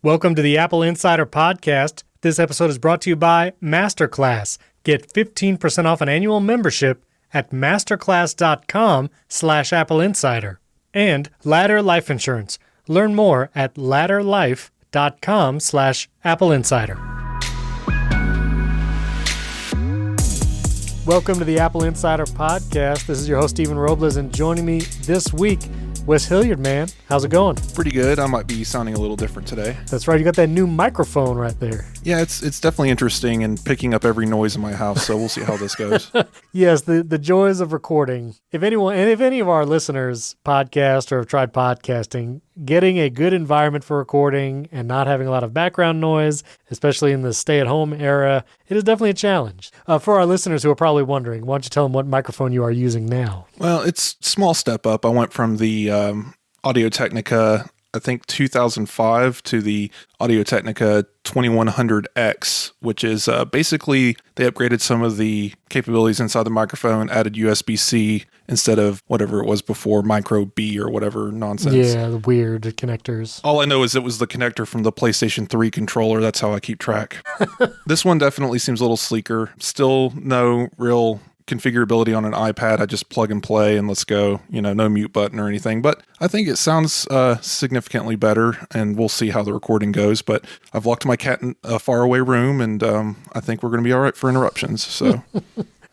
Welcome to the Apple Insider Podcast. This episode is brought to you by Masterclass. Get 15% off an annual membership at masterclass.com/AppleInsider. And Ladder Life Insurance. Learn more at ladderlife.com/AppleInsider. Welcome to the Apple Insider Podcast. This is your host, Stephen Robles, and joining me this week, Wes Hilliard, man. How's it going? Pretty good. I might be sounding a little different today. That's right. You got that new microphone right there. Yeah, it's definitely interesting and picking up every noise in my house, so we'll see how this goes. Yes, the joys of recording. If any of our listeners podcast or have tried podcasting, getting a good environment for recording and not having a lot of background noise, especially in the stay-at-home era, it is definitely a challenge. For our listeners who are probably wondering, why don't you tell them what microphone you are using now? Well, it's a small step up. I went from the Audio-Technica, I think 2005, to the Audio-Technica 2100X, which is basically they upgraded some of the capabilities inside the microphone, added USB-C instead of whatever it was before, micro B or whatever nonsense. Yeah, the weird connectors. All I know is it was the connector from the PlayStation 3 controller. That's how I keep track. This one definitely seems a little sleeker. Still no real configurability on an iPad. I just plug and play and let's go. No mute button or anything. But I think it sounds significantly better, and we'll see how the recording goes. But I've locked my cat in a faraway room, and I think we're going to be all right for interruptions. So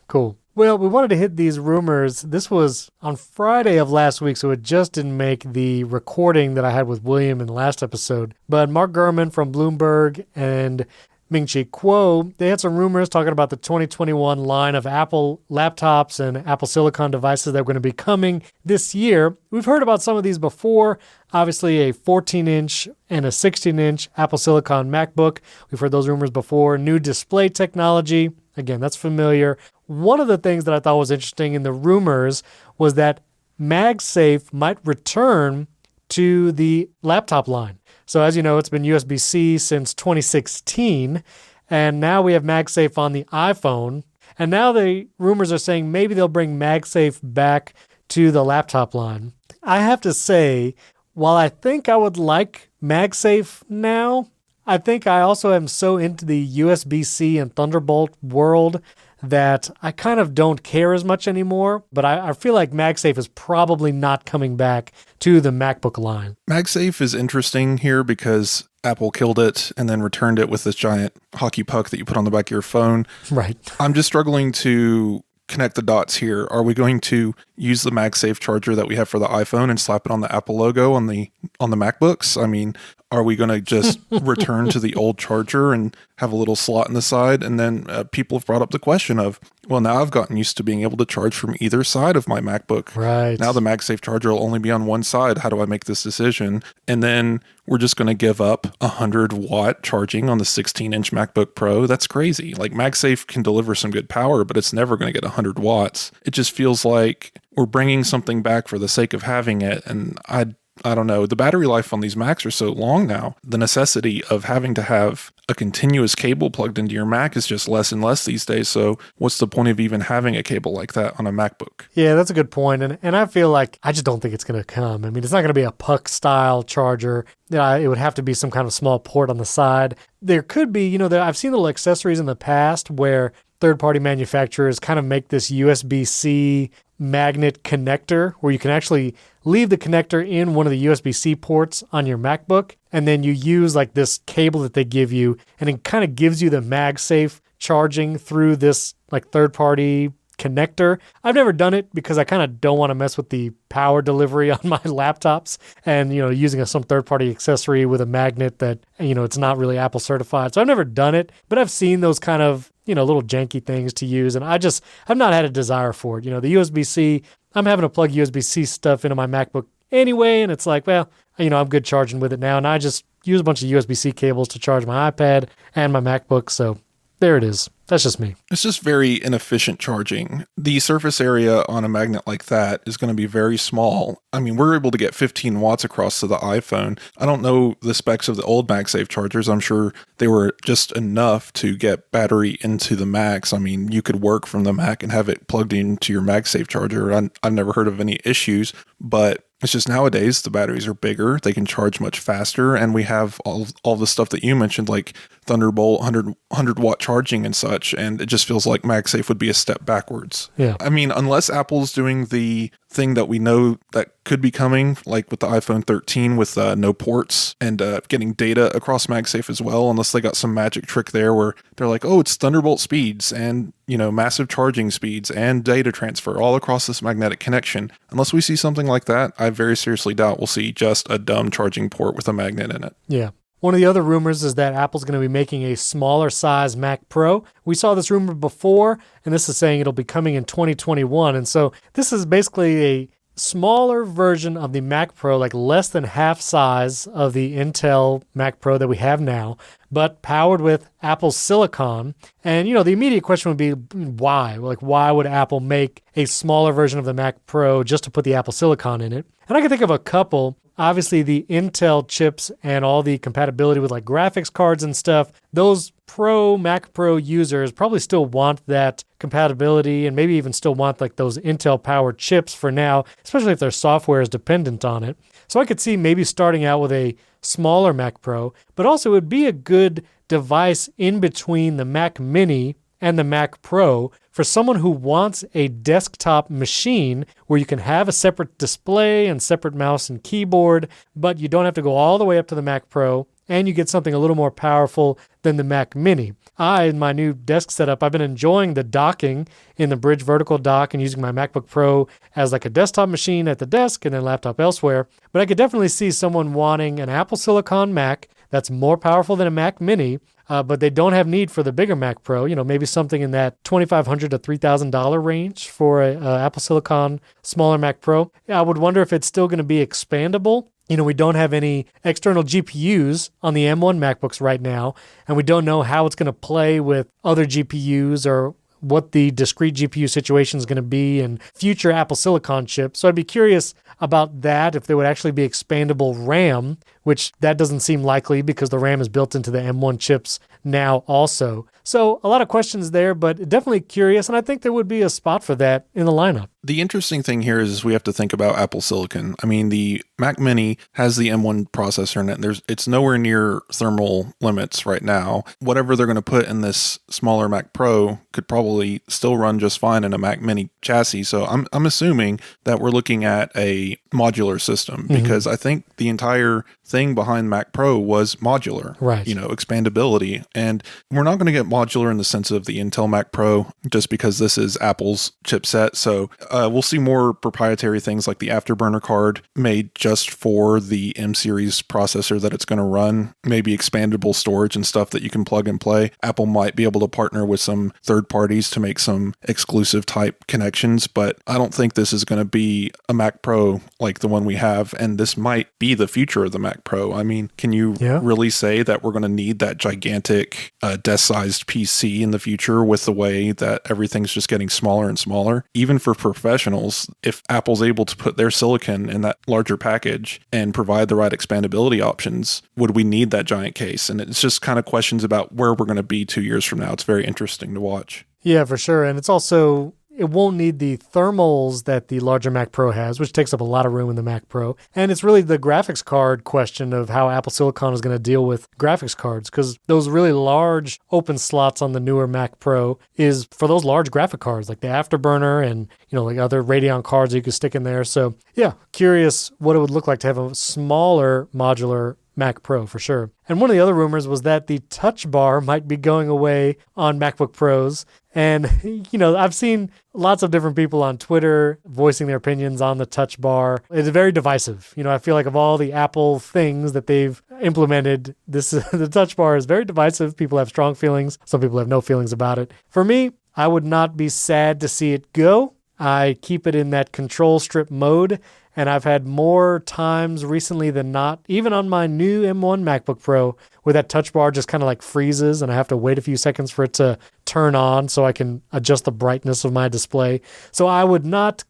Cool. Well, we wanted to hit these rumors. This was on Friday of last week, so it just didn't make the recording that I had with William in the last episode. But Mark Gurman from Bloomberg and Ming-Chi Kuo, they had some rumors talking about the 2021 line of Apple laptops and Apple Silicon devices that are going to be coming this year. We've heard about some of these before. Obviously, a 14-inch and a 16-inch Apple Silicon MacBook. We've heard those rumors before. New display technology. Again, that's familiar. One of the things that I thought was interesting in the rumors was that MagSafe might return to the laptop line. So as you know, it's been USB-C since 2016, and now we have MagSafe on the iPhone. And now the rumors are saying maybe they'll bring MagSafe back to the laptop line. I have to say, while I think I would like MagSafe now, I think I also am so into the USB-C and Thunderbolt world that I kind of don't care as much anymore, but I feel like MagSafe is probably not coming back to the MacBook line. MagSafe is interesting here because Apple killed it and then returned it with this giant hockey puck that you put on the back of your phone. Right. I'm just struggling to connect the dots here. Are we going to use the MagSafe charger that we have for the iPhone and slap it on the Apple logo on the MacBooks? I mean, are we going to just return to the old charger and have a little slot in the side? And then people have brought up the question of, well, now I've gotten used to being able to charge from either side of my MacBook. Right. Now the MagSafe charger will only be on one side. How do I make this decision? And then we're just going to give up 100-watt charging on the 16-inch MacBook Pro. That's crazy. Like, MagSafe can deliver some good power, but it's never going to get 100 watts. It just feels like we're bringing something back for the sake of having it. And I don't know. The battery life on these Macs are so long now. The necessity of having to have a continuous cable plugged into your Mac is just less and less these days. So what's the point of even having a cable like that on a MacBook? Yeah, that's a good point. And I feel like I just don't think it's going to come. I mean, it's not going to be a puck-style charger. It would have to be some kind of small port on the side. There could be, I've seen little accessories in the past where third-party manufacturers kind of make this USB-C magnet connector where you can actually leave the connector in one of the USB-C ports on your MacBook, and then you use like this cable that they give you, and it kind of gives you the MagSafe charging through this like third-party connector. I've never done it because I kind of don't want to mess with the power delivery on my laptops and, using some third-party accessory with a magnet that, it's not really Apple certified. So I've never done it, but I've seen those kind of, little janky things to use. And I've not had a desire for it. The USB-C, I'm having to plug USB-C stuff into my MacBook anyway. And it's like, well, I'm good charging with it now. And I just use a bunch of USB-C cables to charge my iPad and my MacBook. So there it is. That's just me. It's just very inefficient charging. The surface area on a magnet like that is going to be very small. I mean, we're able to get 15 watts across to the iPhone. I don't know the specs of the old MagSafe chargers. I'm sure they were just enough to get battery into the Macs. I mean, you could work from the Mac and have it plugged into your MagSafe charger. I've never heard of any issues, but It's just nowadays the batteries are bigger, they can charge much faster, and we have all the stuff that you mentioned, like Thunderbolt 100 watt charging and such, and it just feels like MagSafe would be a step backwards. Yeah. I mean, unless Apple's doing the thing that we know that could be coming, like with the iPhone 13 with no ports and getting data across MagSafe as well, unless they got some magic trick there where they're like, oh, it's Thunderbolt speeds and, massive charging speeds and data transfer all across this magnetic connection. Unless we see something like that, I very seriously doubt we'll see just a dumb charging port with a magnet in it. Yeah. One of the other rumors is that Apple's going to be making a smaller size Mac Pro. We saw this rumor before, and this is saying it'll be coming in 2021. And so this is basically a smaller version of the Mac Pro, like less than half size of the Intel Mac Pro that we have now, but powered with Apple's silicon. And, the immediate question would be, why? Like, why would Apple make a smaller version of the Mac Pro just to put the Apple silicon in it? And I can think of a couple. Obviously, the Intel chips and all the compatibility with like graphics cards and stuff, those Mac Pro users probably still want that compatibility and maybe even still want like those Intel powered chips for now, especially if their software is dependent on it. So I could see maybe starting out with a smaller Mac Pro, but also it would be a good device in between the Mac Mini and the Mac Pro for someone who wants a desktop machine where you can have a separate display and separate mouse and keyboard, but you don't have to go all the way up to the Mac Pro, and you get something a little more powerful than the Mac Mini. In my new desk setup, I've been enjoying the docking in the bridge vertical dock and using my MacBook Pro as like a desktop machine at the desk and then laptop elsewhere. But I could definitely see someone wanting an Apple Silicon Mac that's more powerful than a Mac Mini, but they don't have need for the bigger Mac Pro, maybe something in that $2,500 to $3,000 range for a Apple Silicon smaller Mac Pro. I would wonder if it's still going to be expandable. We don't have any external GPUs on the M1 MacBooks right now, and we don't know how it's going to play with other GPUs or what the discrete GPU situation is going to be in future Apple Silicon chips. So I'd be curious about that, if there would actually be expandable RAM, which that doesn't seem likely because the RAM is built into the M1 chips now also. So a lot of questions there, but definitely curious, and I think there would be a spot for that in the lineup. The interesting thing here is we have to think about Apple Silicon. I mean, the Mac Mini has the M1 processor in it. It's nowhere near thermal limits right now. Whatever they're going to put in this smaller Mac Pro could probably still run just fine in a Mac Mini chassis. So I'm assuming that we're looking at a modular system because I think the entire thing behind Mac Pro was modular, right? Expandability. And we're not going to get modular in the sense of the Intel Mac Pro just because this is Apple's chipset. So we'll see more proprietary things like the Afterburner card made just for the M series processor that it's going to run, maybe expandable storage and stuff that you can plug and play. Apple might be able to partner with some third parties to make some exclusive type connections, but I don't think this is going to be a Mac Pro like the one we have, and this might be the future of the Mac Pro. I mean, can you really say that we're going to need that gigantic desk-sized PC in the future with the way that everything's just getting smaller and smaller? Even for professionals, if Apple's able to put their silicon in that larger package and provide the right expandability options, would we need that giant case? And it's just kind of questions about where we're going to be 2 years from now. It's very interesting to watch. Yeah, for sure. And it's also, it won't need the thermals that the larger Mac Pro has, which takes up a lot of room in the Mac Pro. And it's really the graphics card question of how Apple Silicon is going to deal with graphics cards, because those really large open slots on the newer Mac Pro is for those large graphic cards, like the Afterburner and, like other Radeon cards that you could stick in there. So yeah, curious what it would look like to have a smaller modular Mac Pro for sure. And one of the other rumors was that the touch bar might be going away on MacBook Pros. And, I've seen lots of different people on Twitter voicing their opinions on the touch bar. It's very divisive. I feel like of all the Apple things that they've implemented, the touch bar is very divisive. People have strong feelings. Some people have no feelings about it. For me, I would not be sad to see it go. I keep it in that control strip mode. And I've had more times recently than not, even on my new M1 MacBook Pro, where that touch bar just kind of like freezes and I have to wait a few seconds for it to turn on so I can adjust the brightness of my display. So I would not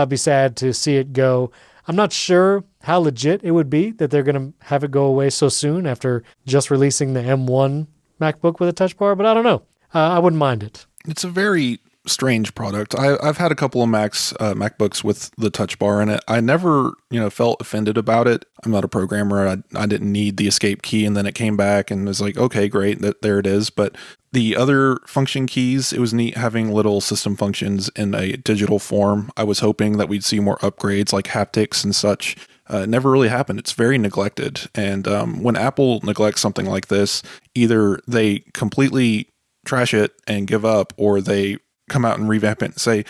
be sad to see it go. I'm not sure how legit it would be that they're going to have it go away so soon after just releasing the M1 MacBook with a touch bar, but I don't know. I wouldn't mind it. It's a very strange product. I've had a couple of MacBooks with the touch bar in it. I never, felt offended about it. I'm not a programmer. I didn't need the escape key, and then it came back and was like, okay, great, there it is. But the other function keys, it was neat having little system functions in a digital form. I was hoping that we'd see more upgrades like haptics and such. It never really happened. It's very neglected. And when Apple neglects something like this, either they completely trash it and give up, or they come out and revamp it and say,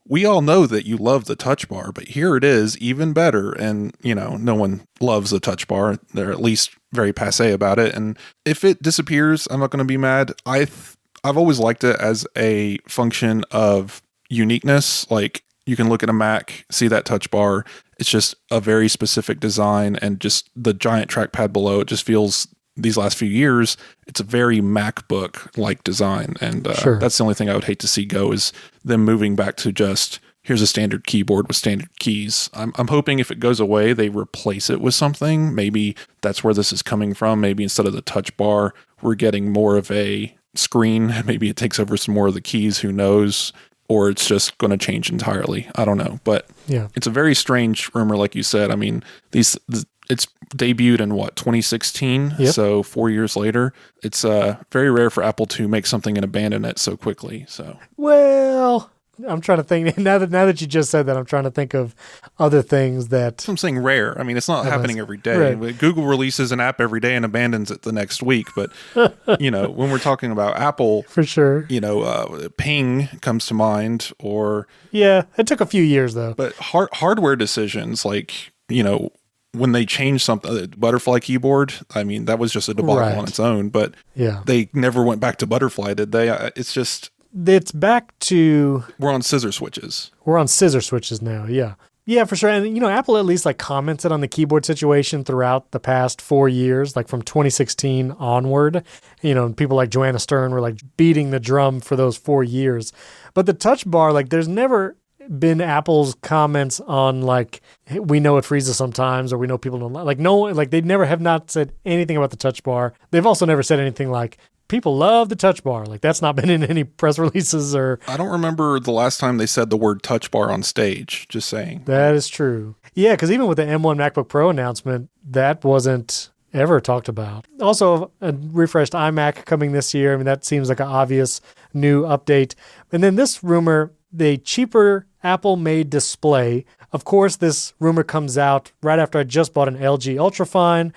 we all know that you love the touch bar, but here it is, even better. And, no one loves the touch bar. They're at least very passé about it. And if it disappears, I'm not going to be mad. I've always liked it as a function of uniqueness. Like, you can look at a Mac, see that touch bar. It's just a very specific design, and just the giant trackpad below, it just feels, these last few years, it's a very MacBook-like design. And Sure. That's the only thing I would hate to see go, is them moving back to just, here's a standard keyboard with standard keys. I'm hoping if it goes away, they replace it with something. Maybe that's where this is coming from. Maybe instead of the touch bar, we're getting more of a screen. Maybe it takes over some more of the keys, who knows? Or it's just going to change entirely. I don't know. But yeah, it's a very strange rumor, like you said. I mean, it's debuted in 2016. Yep. So 4 years later. It's very rare for Apple to make something and abandon it so quickly. So, well, I'm trying to think now that you just said that, I'm trying to think of other things that. that's what I'm saying, rare. I mean, it's not happening every day. Right. Google releases an app every day and abandons it the next week. But when we're talking about Apple, For sure. Ping comes to mind, or Yeah, it took a few years though. but hardware decisions, like when they changed something, the butterfly keyboard. I mean, that was just a debacle Right. on its own. But Yeah, they never went back to butterfly, did they? It's just, it's back to, we're on scissor switches. we're on scissor switches now. Yeah, for sure. And Apple at least commented on the keyboard situation throughout the past 4 years, like from 2016 onward. And people like Joanna Stern were like beating the drum for those 4 years. But the touch bar, there's never been Apple's comments on like, hey, we know it freezes sometimes, or we know people don't they never have not said anything about the touch bar. They've also never said anything like, people love the touch bar. That's not been in any press releases or. I don't remember the last time they said the word touch bar on stage, just saying. That is true. Yeah, because even with the M1 MacBook Pro announcement, that wasn't ever talked about. Also, a refreshed iMac coming this year. I mean, that seems like an obvious new update. And then this rumor, the cheaper Apple-made display. Of course, this rumor comes out right after I just bought an LG Ultrafine,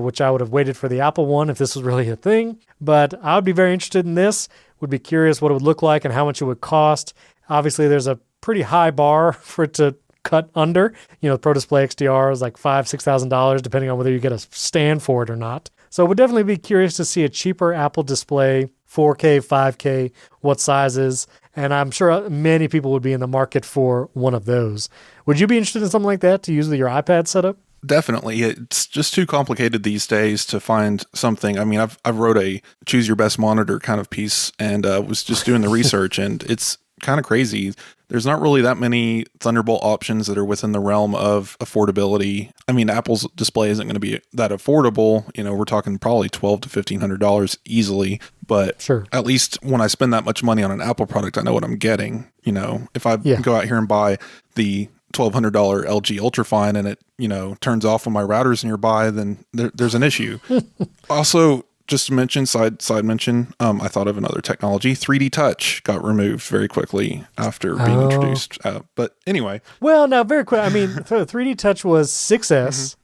which I would have waited for the Apple one if this was really a thing. But I would be very interested in this. Would be curious what it would look like and how much it would cost. Obviously, there's a pretty high bar for it to cut under. The Pro Display XDR is like $5,000-$6,000, depending on whether you get a stand for it or not. So would definitely be curious to see a cheaper Apple display, 4K, 5K, what sizes. And I'm sure many people would be in the market for one of those. Would you be interested in something like that to use with your iPad setup? Definitely. It's just too complicated these days to find something. I mean, I've wrote a choose your best monitor kind of piece, and was just doing the research, and it's kind of crazy. There's not really that many Thunderbolt options that are within the realm of affordability. I mean, Apple's display isn't going to be that affordable. We're talking probably $1,200 to $1,500 easily. But Sure. At least when I spend that much money on an Apple product, I know what I'm getting. If I go out here and buy the $1,200 LG Ultrafine and it, turns off when my router's nearby, then there's an issue. Also, just to mention, side mention, I thought of another technology. 3D Touch got removed very quickly after being introduced. But anyway. Well, now, very quick. I mean, 3D Touch was 6S,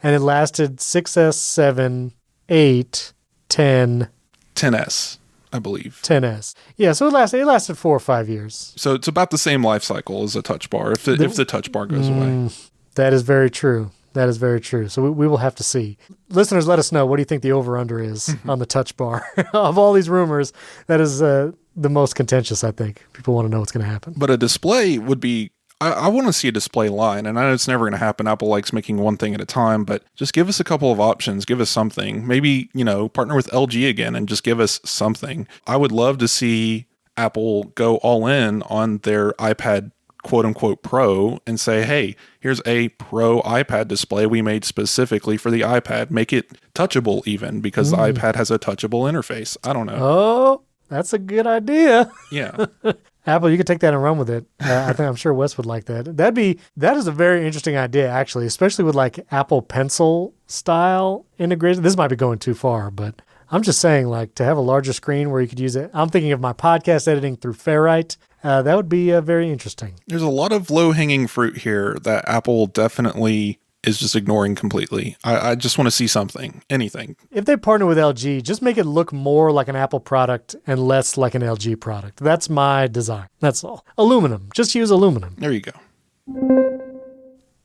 and it lasted 6S, 7, 8, 10. 10S, I believe. 10S. Yeah, so it lasted 4 or 5 years. So it's about the same life cycle as a touch bar, if the touch bar goes away. That is very true. That is very true. So we will have to see. Listeners, let us know. What do you think the over-under is on the touch bar? Of all these rumors, that is the most contentious, I think. People want to know what's going to happen. But a display would be... I want to see a display line, and I know it's never going to happen. Apple likes making one thing at a time, but just give us a couple of options. Give us something. Maybe, partner with LG again and just give us something. I would love to see Apple go all in on their iPad quote-unquote Pro and say, hey, here's a Pro iPad display we made specifically for the iPad. Make it touchable even, because the iPad has a touchable interface. I don't know. Oh, That's a good idea. Yeah. Apple, you could take that and run with it. I'm sure Wes would like that. That is a very interesting idea, actually, especially with like Apple Pencil style integration. This might be going too far, but I'm just saying, like, to have a larger screen where you could use it. I'm thinking of my podcast editing through Ferrite. That would be very interesting. There's a lot of low-hanging fruit here that Apple definitely is just ignoring completely. I just want to see something, anything. If they partner with LG, just make it look more like an Apple product and less like an LG product. That's my design. That's all. Aluminum. Just use aluminum. There you go.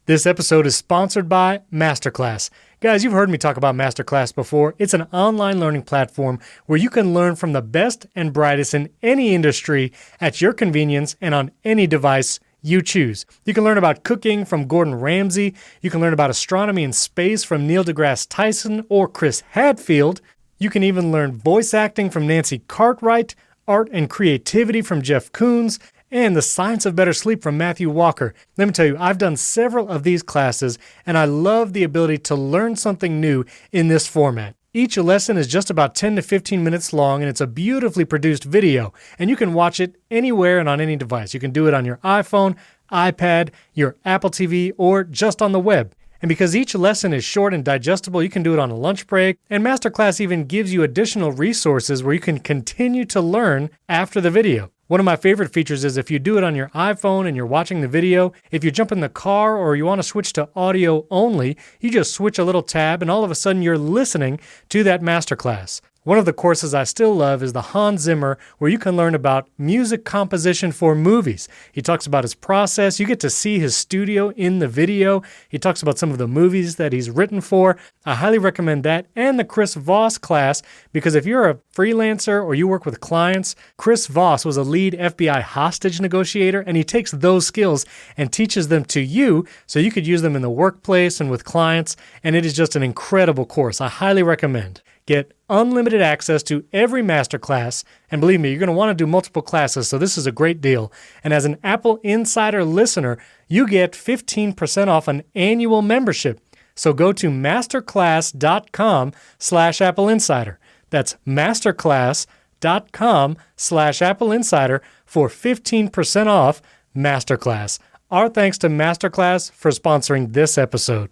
This episode is sponsored by Masterclass. Guys, you've heard me talk about Masterclass before. It's an online learning platform where you can learn from the best and brightest in any industry at your convenience and on any device you choose. You can learn about cooking from Gordon Ramsay. You can learn about astronomy and space from Neil deGrasse Tyson or Chris Hadfield. You can even learn voice acting from Nancy Cartwright, art and creativity from Jeff Koons, and the science of better sleep from Matthew Walker. Let me tell you, I've done several of these classes, and I love the ability to learn something new in this format. Each lesson is just about 10 to 15 minutes long, and it's a beautifully produced video, and you can watch it anywhere and on any device. You can do it on your iPhone, iPad, your Apple TV, or just on the web. And because each lesson is short and digestible, you can do it on a lunch break, and Masterclass even gives you additional resources where you can continue to learn after the video. One of my favorite features is if you do it on your iPhone and you're watching the video, if you jump in the car or you want to switch to audio only, you just switch a little tab and all of a sudden you're listening to that masterclass. One of the courses I still love is the Hans Zimmer, where you can learn about music composition for movies. He talks about his process. You get to see his studio in the video. He talks about some of the movies that he's written for. I highly recommend that and the Chris Voss class, because if you're a freelancer or you work with clients, Chris Voss was a lead FBI hostage negotiator, and he takes those skills and teaches them to you so you could use them in the workplace and with clients, and it is just an incredible course. I highly recommend. Get unlimited access to every masterclass, and believe me, you're going to want to do multiple classes, so this is a great deal. And as an Apple Insider listener, you get 15% off an annual membership. So go to masterclass.com/AppleInsider. That's masterclass.com/AppleInsider for 15% off Masterclass. Our thanks to Masterclass for sponsoring this episode.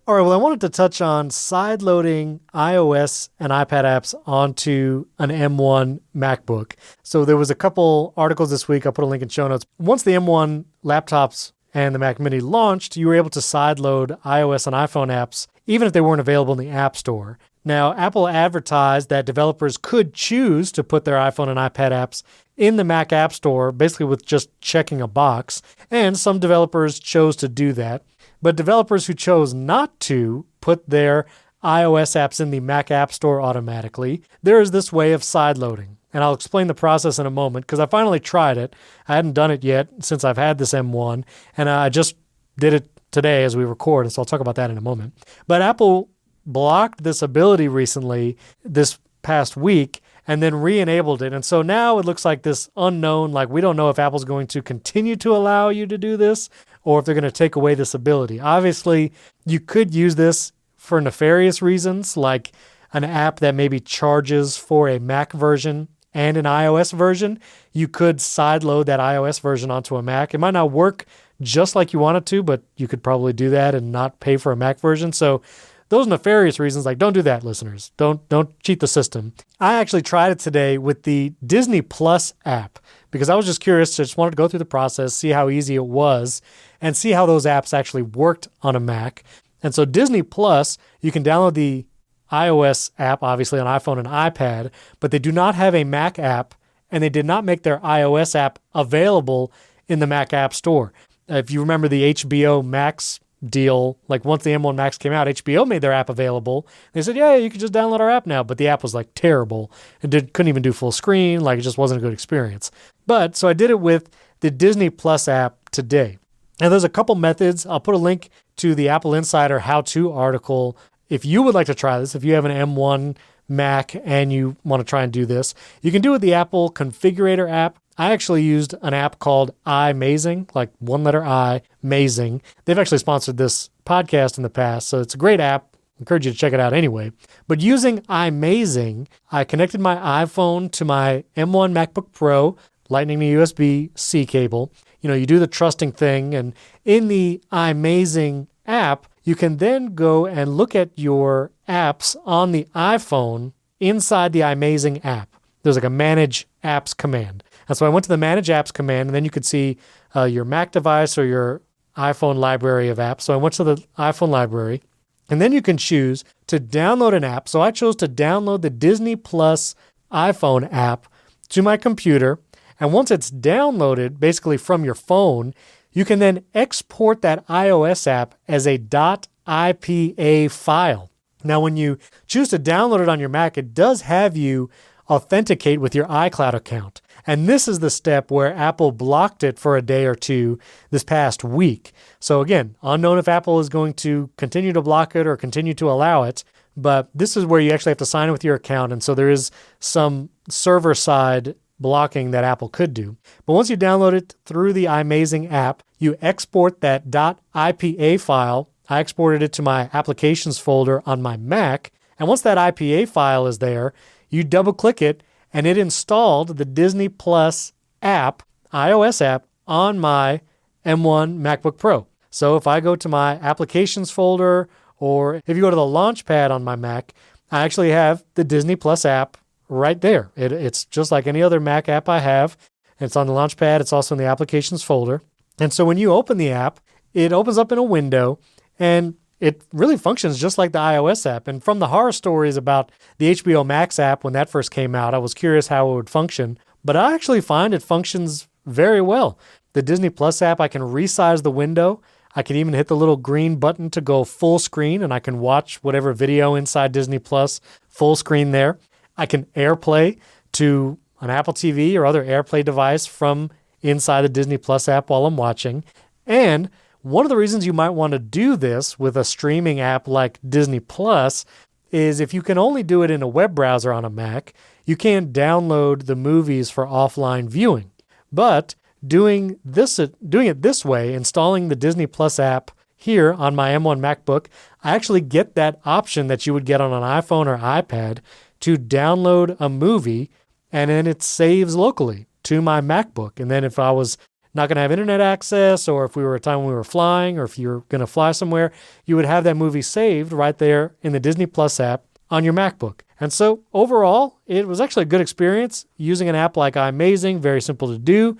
All right, well, I wanted to touch on sideloading iOS and iPad apps onto an M1 MacBook. So there was a couple articles this week. I'll put a link in show notes. Once the M1 laptops and the Mac Mini launched, you were able to sideload iOS and iPhone apps, even if they weren't available in the App Store. Now, Apple advertised that developers could choose to put their iPhone and iPad apps in the Mac App Store, basically with just checking a box, and some developers chose to do that. But developers who chose not to put their iOS apps in the Mac App Store automatically, there is this way of sideloading. And I'll explain the process in a moment because I finally tried it. I hadn't done it yet since I've had this M1, and I just did it today as we record, and so I'll talk about that in a moment. But Apple blocked this ability recently, this past week, and then re-enabled it. And so now it looks like this unknown, like we don't know if Apple's going to continue to allow you to do this or if they're going to take away this ability. Obviously, you could use this for nefarious reasons, like an app that maybe charges for a Mac version and an iOS version. You could sideload that iOS version onto a Mac. It might not work just like you want it to, but you could probably do that and not pay for a Mac version. So those nefarious reasons, like don't do that, listeners. Don't cheat the system. I actually tried it today with the Disney Plus app because I was just curious. I just wanted to go through the process, see how easy it was, and see how those apps actually worked on a Mac. And so Disney Plus, you can download the iOS app, obviously on iPhone and iPad, but they do not have a Mac app, and they did not make their iOS app available in the Mac App Store. If you remember the HBO Max deal, like once the M1 Max came out, HBO made their app available. They said, yeah, you can just download our app now, but the app was like terrible. It couldn't even do full screen, like it just wasn't a good experience. But so I did it with the Disney Plus app today. Now there's a couple methods. I'll put a link to the Apple Insider how-to article. If you would like to try this, if you have an M1 Mac and you want to try and do this, you can do it with the Apple Configurator app. I actually used an app called iMazing, like one letter I, Mazing. They've actually sponsored this podcast in the past, so it's a great app. encourage you to check it out anyway. But using iMazing, I connected my iPhone to my M1 MacBook Pro, Lightning to USB-C cable. You do the trusting thing, and in the iMazing app, you can then go and look at your apps on the iPhone inside the iMazing app. There's like a Manage Apps command. And so I went to the Manage Apps command, and then you could see your Mac device or your iPhone library of apps. So I went to the iPhone library, and then you can choose to download an app. So I chose to download the Disney Plus iPhone app to my computer. And once it's downloaded, basically from your phone, you can then export that iOS app as a .ipa file. Now, when you choose to download it on your Mac, it does have you authenticate with your iCloud account. And this is the step where Apple blocked it for a day or two this past week. So again, unknown if Apple is going to continue to block it or continue to allow it, but this is where you actually have to sign in with your account. And so there is some server-side blocking that Apple could do. But once you download it through the iMazing app, you export that .ipa file. I exported it to my applications folder on my Mac. And once that IPA file is there, you double-click it, and it installed the Disney Plus app, iOS app, on my M1 MacBook Pro. So if I go to my applications folder, or if you go to the Launchpad on my Mac, I actually have the Disney Plus app right there. It's just like any other Mac app I have. It's on the Launchpad. It's also in the applications folder. And so when you open the app, it opens up in a window, and it really functions just like the iOS app. And from the horror stories about the HBO Max app when that first came out, I was curious how it would function. But I actually find it functions very well. The Disney Plus app, I can resize the window. I can even hit the little green button to go full screen, and I can watch whatever video inside Disney Plus full screen there. I can AirPlay to an Apple TV or other AirPlay device from inside the Disney Plus app while I'm watching. And one of the reasons you might want to do this with a streaming app like Disney Plus is if you can only do it in a web browser on a Mac, you can't download the movies for offline viewing. But doing it this way, installing the Disney Plus app here on my M1 MacBook, I actually get that option that you would get on an iPhone or iPad to download a movie, and then it saves locally to my MacBook. And then if I was not going to have internet access, or if we were a time when we were flying, or if you're going to fly somewhere, you would have that movie saved right there in the Disney Plus app on your MacBook. And so overall, it was actually a good experience using an app like iMazing. Very simple to do,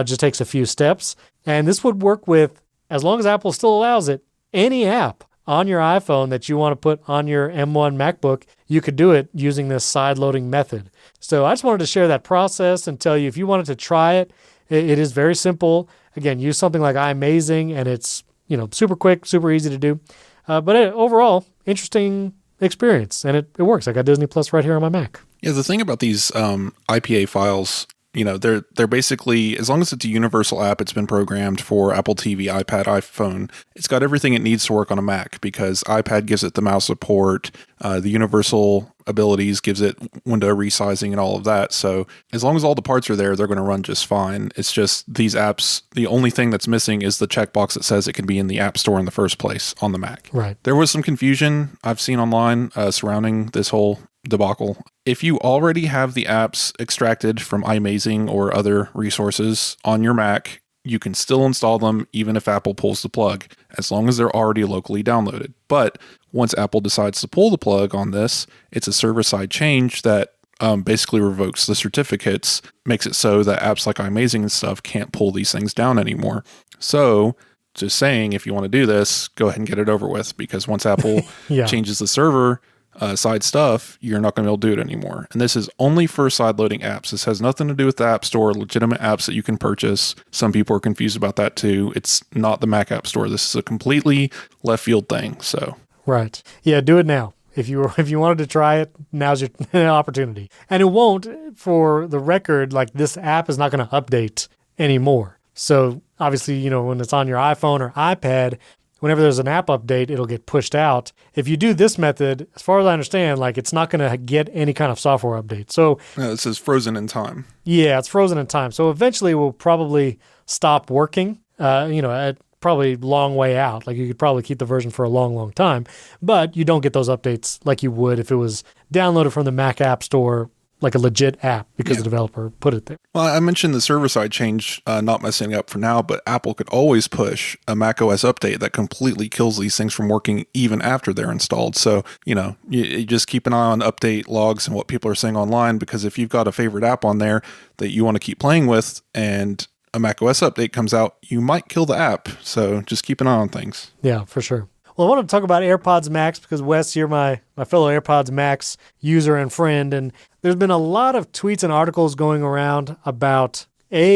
just takes a few steps. And this would work with, as long as Apple still allows it, any app on your iPhone that you want to put on your M1 MacBook, you could do it using this side-loading method. So I just wanted to share that process and tell you, if you wanted to try it, it is very simple. Again, use something like iMazing, and it's super quick, super easy to do. But overall, interesting experience, and it works. I got Disney Plus right here on my Mac. Yeah, the thing about these IPA files, they're basically, as long as it's a universal app, it's been programmed for Apple TV, iPad, iPhone. It's got everything it needs to work on a Mac, because iPad gives it the mouse support, the universal abilities gives it window resizing and all of that. So as long as all the parts are there, they're going to run just fine. It's just these apps, the only thing that's missing is the checkbox that says it can be in the App Store in the first place on the Mac. Right. There was some confusion I've seen online surrounding this whole debacle. If you already have the apps extracted from iMazing or other resources on your Mac, you can still install them even if Apple pulls the plug, as long as they're already locally downloaded. But once Apple decides to pull the plug on this, it's a server-side change that basically revokes the certificates, makes it so that apps like iMazing and stuff can't pull these things down anymore. So just saying, if you want to do this, go ahead and get it over with, because once Apple changes the server side stuff, you're not going to be able to do it anymore. And this is only for side-loading apps. This has nothing to do with the App Store, legitimate apps that you can purchase. Some people are confused about that too. It's not the Mac App Store. This is a completely left field thing. So right. Yeah, do it now. If you wanted to try it, now's your opportunity. And it won't, for the record, like, this app is not going to update anymore. So obviously, when it's on your iPhone or iPad, whenever there's an app update, it'll get pushed out. If you do this method, as far as I understand, like, it's not going to get any kind of software update. So this is frozen in time. Yeah, it's frozen in time. So eventually it will probably stop working. probably long way out. Like you could probably keep the version for a long, long time, but you don't get those updates like you would if it was downloaded from the Mac App Store, like a legit app because the developer put it there. Well, I mentioned the server-side change not messing up for now, but Apple could always push a macOS update that completely kills these things from working even after they're installed. So, you just keep an eye on update logs and what people are saying online, because if you've got a favorite app on there that you want to keep playing with and a macOS update comes out, you might kill the app. So just keep an eye on things. Yeah, for sure. Well, I want to talk about AirPods Max because, Wes, you're my fellow AirPods Max user and friend, and there's been a lot of tweets and articles going around about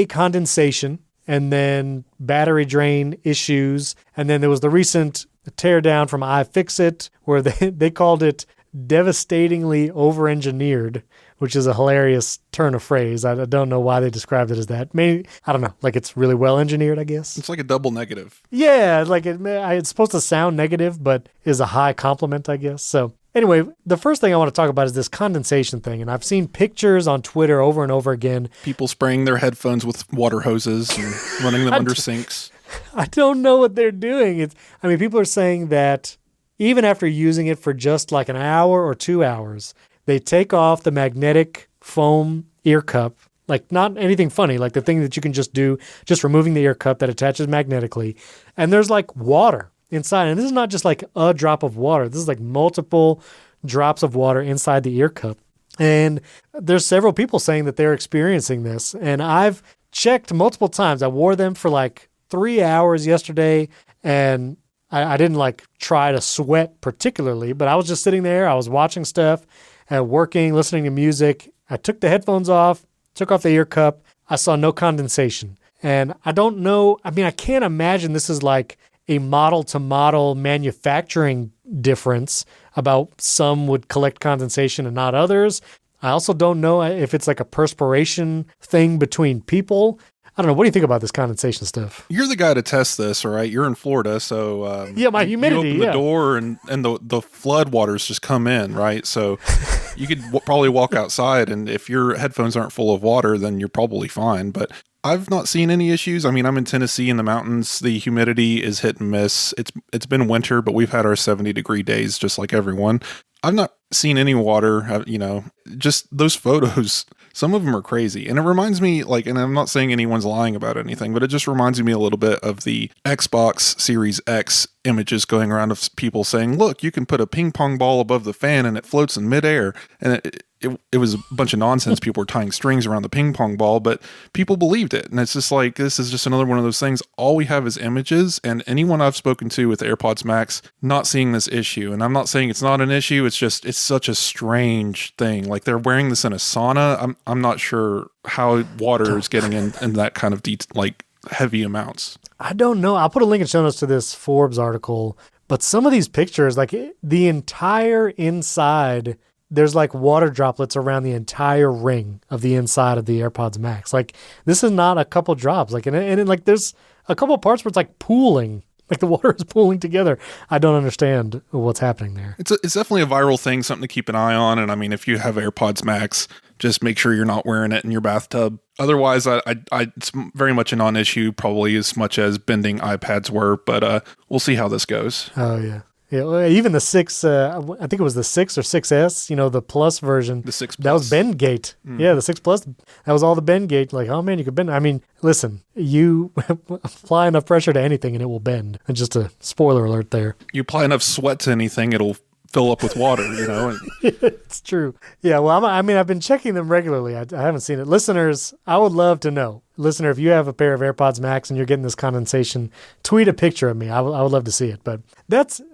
condensation and then battery drain issues, and then there was the recent teardown from iFixit where they called it devastatingly over-engineered, which is a hilarious turn of phrase. I don't know why they described it as that. Maybe, I don't know, like it's really well engineered, I guess. It's like a double negative. Yeah, like it's supposed to sound negative, but is a high compliment, I guess. So anyway, the first thing I want to talk about is this condensation thing. And I've seen pictures on Twitter over and over again. People spraying their headphones with water hoses and running them under sinks. I don't know what they're doing. People are saying that even after using it for just like an hour or 2 hours, they take off the magnetic foam ear cup, like not anything funny, like the thing that you can just do, just removing the ear cup that attaches magnetically. And there's like water inside. And this is not just like a drop of water. This is like multiple drops of water inside the ear cup. And there's several people saying that they're experiencing this. And I've checked multiple times. I wore them for like 3 hours yesterday, and I didn't like try to sweat particularly, but I was just sitting there. I was watching stuff and working, listening to music. I took the headphones off, took off the ear cup. I saw no condensation. And I don't know. I can't imagine this is like a model-to-model manufacturing difference about some would collect condensation and not others. I also don't know if it's like a perspiration thing between people. I don't know. What do you think about this condensation stuff? You're the guy to test this, all right? You're in Florida, so yeah, my humidity. You open the door and the flood waters just come in, right? So you could probably walk outside, and if your headphones aren't full of water, then you're probably fine. But I've not seen any issues. I'm in Tennessee in the mountains. The humidity is hit and miss. It's been winter, but we've had our 70-degree days just like everyone. I've not seen any water, just those photos. Some of them are crazy. And it reminds me, and I'm not saying anyone's lying about anything, but it just reminds me a little bit of the Xbox Series X images going around of people saying, look, you can put a ping pong ball above the fan and it floats in midair. And it was a bunch of nonsense. People were tying strings around the ping pong ball, but people believed it. And it's just like, this is just another one of those things. All we have is images, and anyone I've spoken to with AirPods Max, not seeing this issue. And I'm not saying it's not an issue. It's just, it's such a strange thing. Like they're wearing this in a sauna. I'm not sure how water is getting in that kind of heavy amounts. I don't know. I'll put a link in show notes to this Forbes article, but some of these pictures, like the entire inside, there's like water droplets around the entire ring of the inside of the AirPods Max. Like this is not a couple drops. Like and like there's a couple parts where it's like pooling. Like the water is pooling together. I don't understand what's happening there. It's definitely a viral thing, something to keep an eye on. And if you have AirPods Max, just make sure you're not wearing it in your bathtub. Otherwise, it's very much a non-issue, probably as much as bending iPads were. But we'll see how this goes. Oh yeah. Yeah, even the 6, I think it was the 6 or 6S, the Plus version. The 6 Plus. That was bend gate. Yeah, the 6 Plus, that was all the bend gate. Like, oh man, you could bend. Listen, you apply enough pressure to anything and it will bend. And just a spoiler alert there. You apply enough sweat to anything, it'll fill up with water, It's true. Yeah, well, I've been checking them regularly. I haven't seen it. Listeners, I would love to know. Listener, if you have a pair of AirPods Max and you're getting this condensation, tweet a picture of me. I would love to see it. But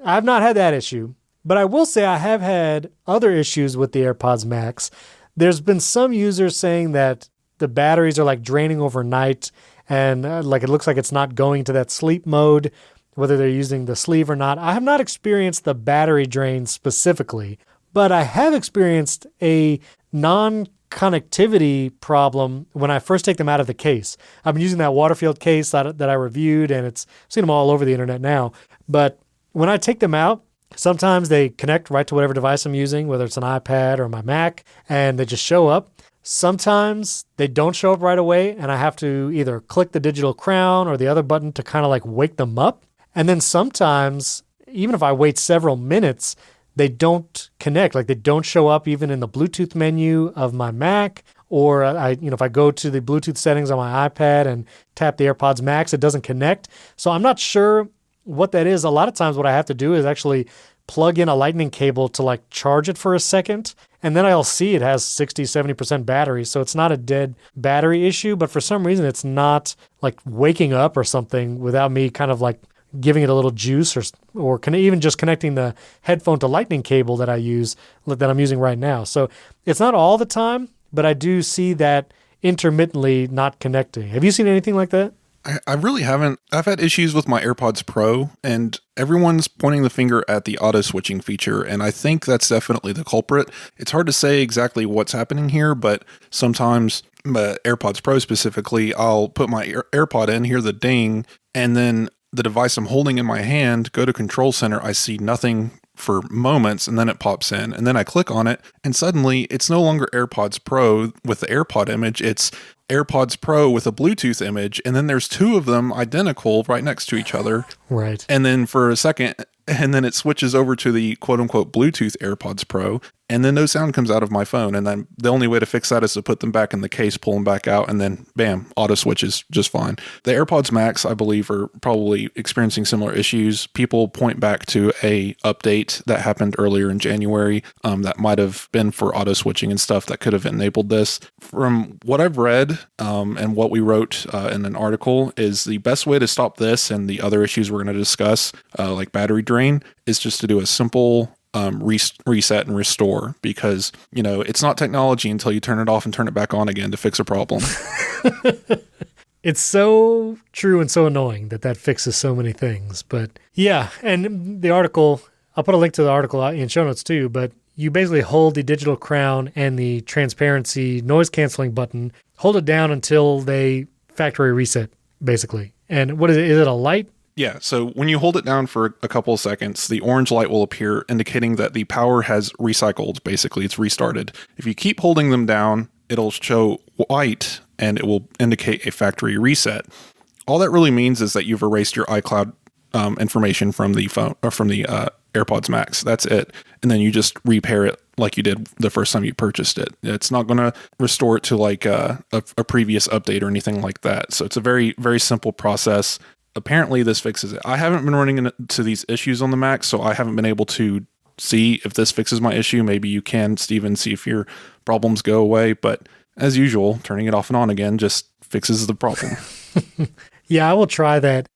I've not had that issue. But I will say I have had other issues with the AirPods Max. There's been some users saying that the batteries are like draining overnight and like it looks like it's not going to that sleep mode, whether they're using the sleeve or not. I have not experienced the battery drain specifically, but I have experienced a non-connectivity problem when I first take them out of the case. I've been using that Waterfield case that I reviewed, and I've seen them all over the internet now. But when I take them out, Sometimes they connect right to whatever device I'm using, whether it's an iPad or my Mac, and they just show up. Sometimes they don't show up right away, and I have to either click the digital crown or the other button to kind of like wake them up. And then sometimes, even if I wait several minutes, they don't connect. Like they don't show up even in the Bluetooth menu of my Mac, or if I go to the Bluetooth settings on my iPad and tap the AirPods Max, it doesn't connect. So I'm not sure what that is. A lot of times what I have to do is actually plug in a lightning cable to like charge it for a second. And then I'll see it has 60, 70% battery. So it's not a dead battery issue, but for some reason it's not like waking up or something without me kind of like giving it a little juice or even just connecting the headphone to lightning cable that I'm using right now. So it's not all the time, but I do see that intermittently not connecting. Have you seen anything like that? I really haven't. I've had issues with my AirPods Pro, and everyone's pointing the finger at the auto switching feature, and I think that's definitely the culprit. It's hard to say exactly what's happening here, but sometimes AirPods Pro specifically, I'll put my AirPod in, hear the ding, and then the device I'm holding in my hand, go to Control Center, I see nothing for moments, and then it pops in, and then I click on it, and suddenly it's no longer AirPods Pro with the AirPod image, it's AirPods Pro with a Bluetooth image, and then there's two of them identical right next to each other. Right. And then for a second, and then it switches over to the quote-unquote Bluetooth AirPods Pro, and then no sound comes out of my phone. And then the only way to fix that is to put them back in the case, pull them back out, and then bam, auto switches just fine. The AirPods Max, I believe, are probably experiencing similar issues. People point back to a update that happened earlier in January that might have been for auto switching and stuff that could have enabled this. From what I've read and what we wrote in an article, is the best way to stop this and the other issues we're going to discuss, like battery drain, is just to do a simple reset and restore, because it's not technology until you turn it off and turn it back on again to fix a problem. It's so true and so annoying that fixes so many things. But yeah, and the article, I'll put a link to the article in show notes too, but you basically hold the digital crown and the transparency noise canceling button, hold it down until they factory reset, basically. And what is it? Is it a light? Yeah, so when you hold it down for a couple of seconds, the orange light will appear indicating that the power has recycled. Basically, it's restarted. If you keep holding them down, it'll show white and it will indicate a factory reset. All that really means is that you've erased your iCloud information from the phone or from the AirPods Max. That's it. And then you just repair it like you did the first time you purchased it. It's not going to restore it to like a previous update or anything like that. So it's a very, very simple process. Apparently this fixes it. I haven't been running into these issues on the Mac, so I haven't been able to see if this fixes my issue. Maybe you can, Steven, see if your problems go away. But as usual, turning it off and on again just fixes the problem. Yeah, I will try that.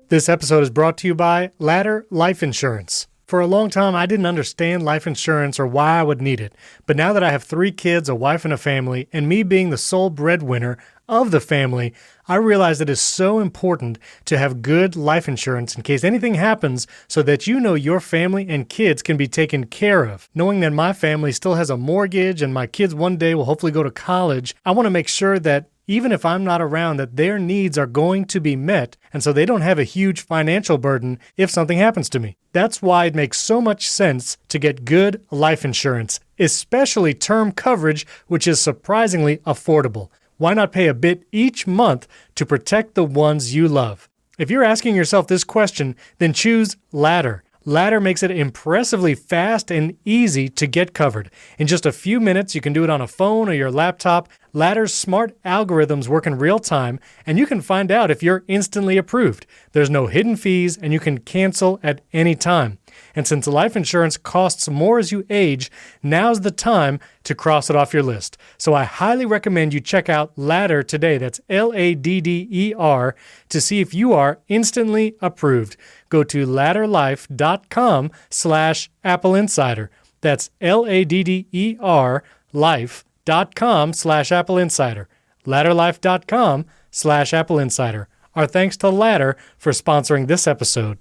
This episode is brought to you by Ladder Life Insurance. For a long time, I didn't understand life insurance or why I would need it. But now that I have 3 kids, a wife, and a family, and me being the sole breadwinner of the family, I realize that it's so important to have good life insurance in case anything happens so that you know your family and kids can be taken care of. Knowing that my family still has a mortgage and my kids one day will hopefully go to college, I want to make sure that even if I'm not around, that their needs are going to be met, and so they don't have a huge financial burden if something happens to me. That's why it makes so much sense to get good life insurance, especially term coverage, which is surprisingly affordable. Why not pay a bit each month to protect the ones you love? If you're asking yourself this question, then choose Ladder. Ladder makes it impressively fast and easy to get covered. In just a few minutes, you can do it on a phone or your laptop. Ladder's smart algorithms work in real time, and you can find out if you're instantly approved. There's no hidden fees, and you can cancel at any time. And since life insurance costs more as you age, now's the time to cross it off your list. So I highly recommend you check out Ladder today. That's Ladder to see if you are instantly approved. Go to ladderlife.com/AppleInsider. That's LADDER life.com/AppleInsider. Ladderlife.com/AppleInsider. Our thanks to Ladder for sponsoring this episode.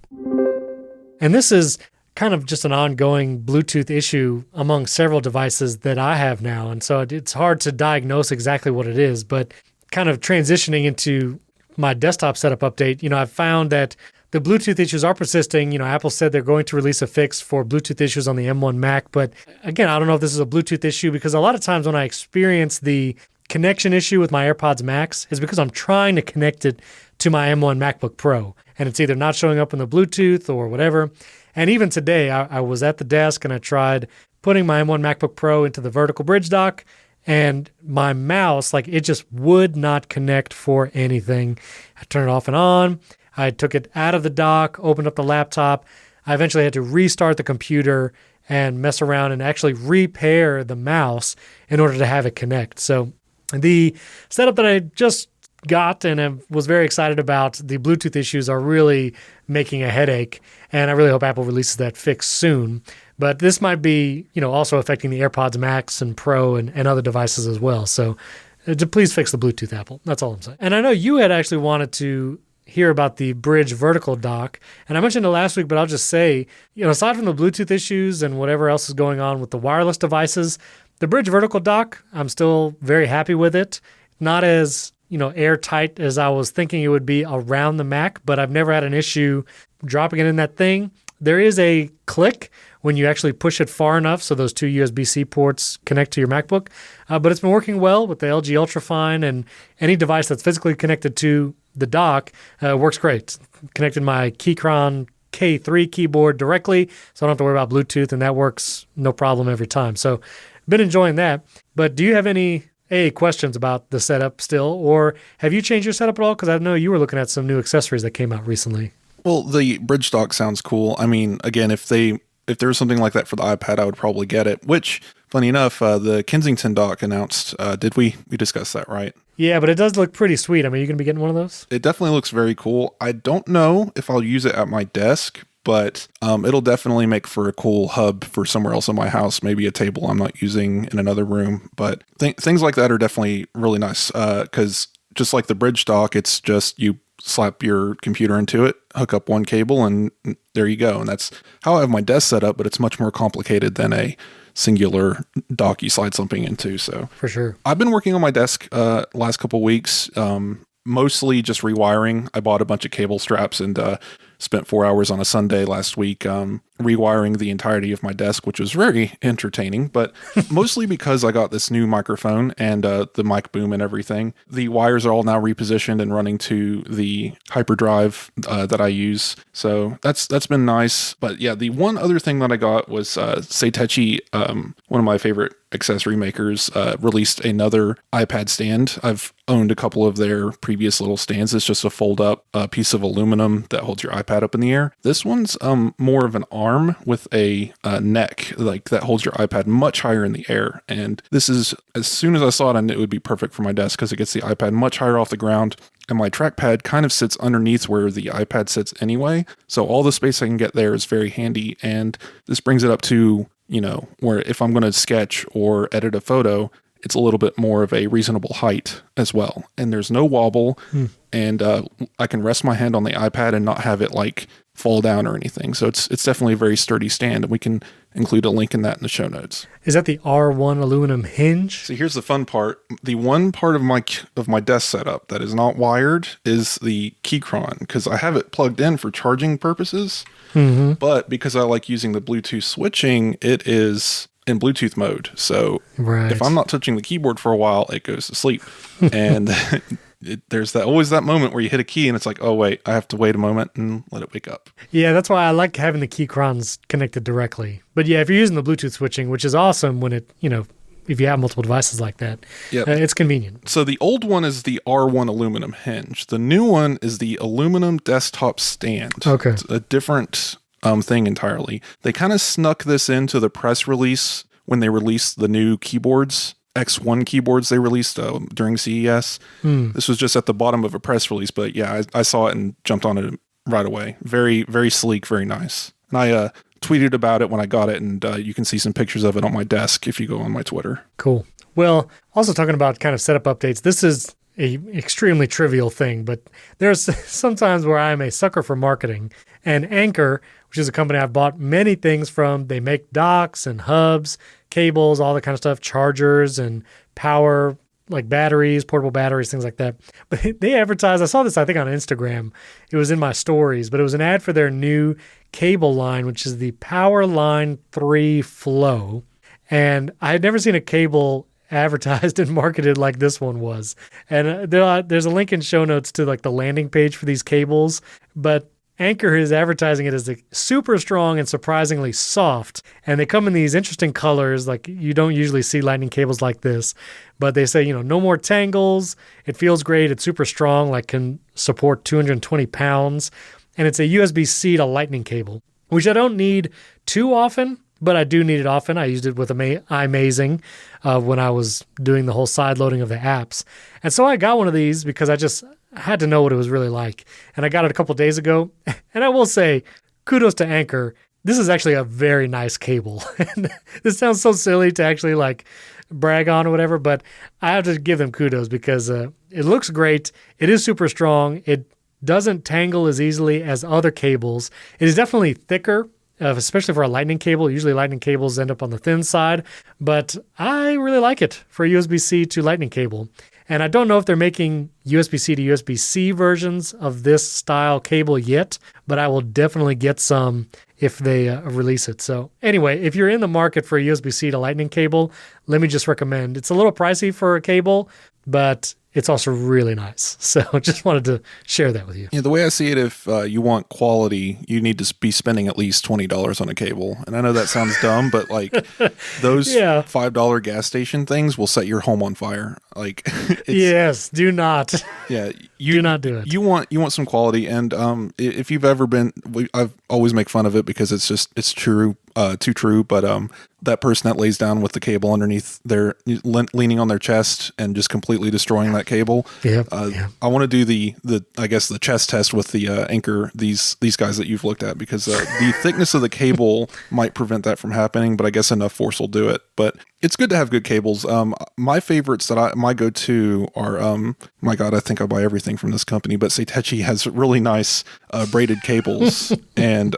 And this is kind of just an ongoing Bluetooth issue among several devices that I have now. And so it's hard to diagnose exactly what it is, but kind of transitioning into my desktop setup update, I've found that the Bluetooth issues are persisting. Apple said they're going to release a fix for Bluetooth issues on the M1 Mac. But again, I don't know if this is a Bluetooth issue because a lot of times when I experience the connection issue with my AirPods Max is because I'm trying to connect it to my M1 MacBook Pro. And it's either not showing up in the Bluetooth or whatever. And even today, I was at the desk and I tried putting my M1 MacBook Pro into the vertical bridge dock. And my mouse, it just would not connect for anything. I turned it off and on. I took it out of the dock, opened up the laptop. I eventually had to restart the computer and mess around and actually repair the mouse in order to have it connect. So the setup that I just got and I was very excited about, the Bluetooth issues are really making a headache. And I really hope Apple releases that fix soon. But this might be, also affecting the AirPods Max and Pro and other devices as well. So please fix the Bluetooth, Apple. That's all I'm saying. And I know you had actually wanted to hear about the Bridge vertical dock. And I mentioned it last week, but I'll just say, aside from the Bluetooth issues and whatever else is going on with the wireless devices, the Bridge vertical dock, I'm still very happy with it. Not as, airtight as I was thinking it would be around the Mac, but I've never had an issue dropping it in that thing. There is a click when you actually push it far enough so those two USB-C ports connect to your MacBook. But it's been working well with the LG Ultrafine, and any device that's physically connected to the dock works great. Connected my Keychron K3 keyboard directly, so I don't have to worry about Bluetooth, and that works no problem every time. So been enjoying that. But do you have any questions about the setup still, or have you changed your setup at all? Because I know you were looking at some new accessories that came out recently. Well, the bridge dock sounds cool. I mean, again, if there was something like that for the iPad, I would probably get it, which, funny enough, the Kensington dock announced, did we discussed that, right? Yeah, but it does look pretty sweet. I mean, you going to be getting one of those? It definitely looks very cool. I don't know if I'll use it at my desk, but it'll definitely make for a cool hub for somewhere else in my house, maybe a table I'm not using in another room. But things like that are definitely really nice because just like the bridge dock, it's just you slap your computer into it, hook up one cable, and there you go. And that's how I have my desk set up, but it's much more complicated than a singular dock you slide something into. So for sure. I've been working on my desk last couple of weeks, mostly just rewiring. I bought a bunch of cable straps and spent 4 hours on a Sunday last week rewiring the entirety of my desk, which was very entertaining, but mostly because I got this new microphone and the mic boom and everything. The wires are all now repositioned and running to the hyperdrive that I use. So that's been nice. But yeah, the one other thing that I got was Satechi, one of my favorite accessory makers, released another iPad stand. I've owned a couple of their previous little stands. It's just a fold up piece of aluminum that holds your iPad up in the air. This one's more of an arm with a neck that holds your iPad much higher in the air. And this is, as soon as I saw it, I knew it would be perfect for my desk because it gets the iPad much higher off the ground. And my trackpad kind of sits underneath where the iPad sits anyway. So all the space I can get there is very handy. And this brings it up to, where if I'm going to sketch or edit a photo, it's a little bit more of a reasonable height as well. And there's no wobble. And I can rest my hand on the iPad and not have it fall down or anything. So it's definitely a very sturdy stand. And we can include a link in that in the show notes. Is that the R1 aluminum hinge? So here's the fun part. The one part of my desk setup that is not wired is the Keychron, because I have it plugged in for charging purposes. Mm-hmm. But because I like using the Bluetooth switching, it is in Bluetooth mode. So if I'm not touching the keyboard for a while, it goes to sleep. And there's always that moment where you hit a key and it's like, oh wait, I have to wait a moment and let it wake up. Yeah, that's why I like having the Keychrons connected directly. But yeah, if you're using the Bluetooth switching, which is awesome when it, if you have multiple devices like that, it's convenient. So the old one is the R1 aluminum hinge. The new one is the aluminum desktop stand. Okay. It's a different thing entirely. They kind of snuck this into the press release when they released the new keyboards. X1 keyboards they released during CES. This was just at the bottom of a press release, but yeah, I saw it and jumped on it right away. Very, very sleek, very nice. And I tweeted about it when I got it, and you can see some pictures of it on my desk if you go on my Twitter. Cool. Well, also talking about kind of setup updates, this is a extremely trivial thing, but there's sometimes where I'm a sucker for marketing. And Anchor, which is a company I've bought many things from, they make docks and hubs, cables, all that kind of stuff, chargers and power like batteries, portable batteries, things like that. But they advertised, I saw this, I think, on Instagram. It was in my stories, but it was an ad for their new cable line, which is the Power Line 3 Flow. And I had never seen a cable advertised and marketed like this one was. And there's a link in show notes to like the landing page for these cables, but Anker is advertising it as super strong and surprisingly soft. And they come in these interesting colors. Like you don't usually see lightning cables like this, but they say, no more tangles. It feels great. It's super strong, like can support 220 pounds. And it's a USB-C to lightning cable, which I don't need too often, but I do need it often. I used it with iMazing when I was doing the whole side loading of the apps. And so I got one of these because I had to know what it was really like. And I got it a couple days ago. And I will say, kudos to Anker. This is actually a very nice cable. This sounds so silly to actually like brag on or whatever, but I have to give them kudos because it looks great. It is super strong. It doesn't tangle as easily as other cables. It is definitely thicker, especially for a lightning cable. Usually lightning cables end up on the thin side, but I really like it for a USB-C to lightning cable. And I don't know if they're making USB-C to USB-C versions of this style cable yet, but I will definitely get some if they release it. So anyway, if you're in the market for a USB-C to lightning cable, let me just recommend. It's a little pricey for a cable, but it's also really nice. So just wanted to share that with you. Yeah, the way I see it, if you want quality, you need to be spending at least $20 on a cable. And I know that sounds dumb, but like those $5 gas station things will set your home on fire. Like, yes, do not. Yeah, do not do it. You want some quality, and if you've ever been, I've always make fun of it because it's true. Too true, but that person that lays down with the cable underneath their leaning on their chest and just completely destroying that cable. I want to do the I guess the chest test with the Anker, these guys that you've looked at, because the thickness of the cable might prevent that from happening, but I guess enough force will do it. But it's good to have good cables. My favorites my go-to are my God, I think I buy everything from this company, but Satechi has really nice braided cables, and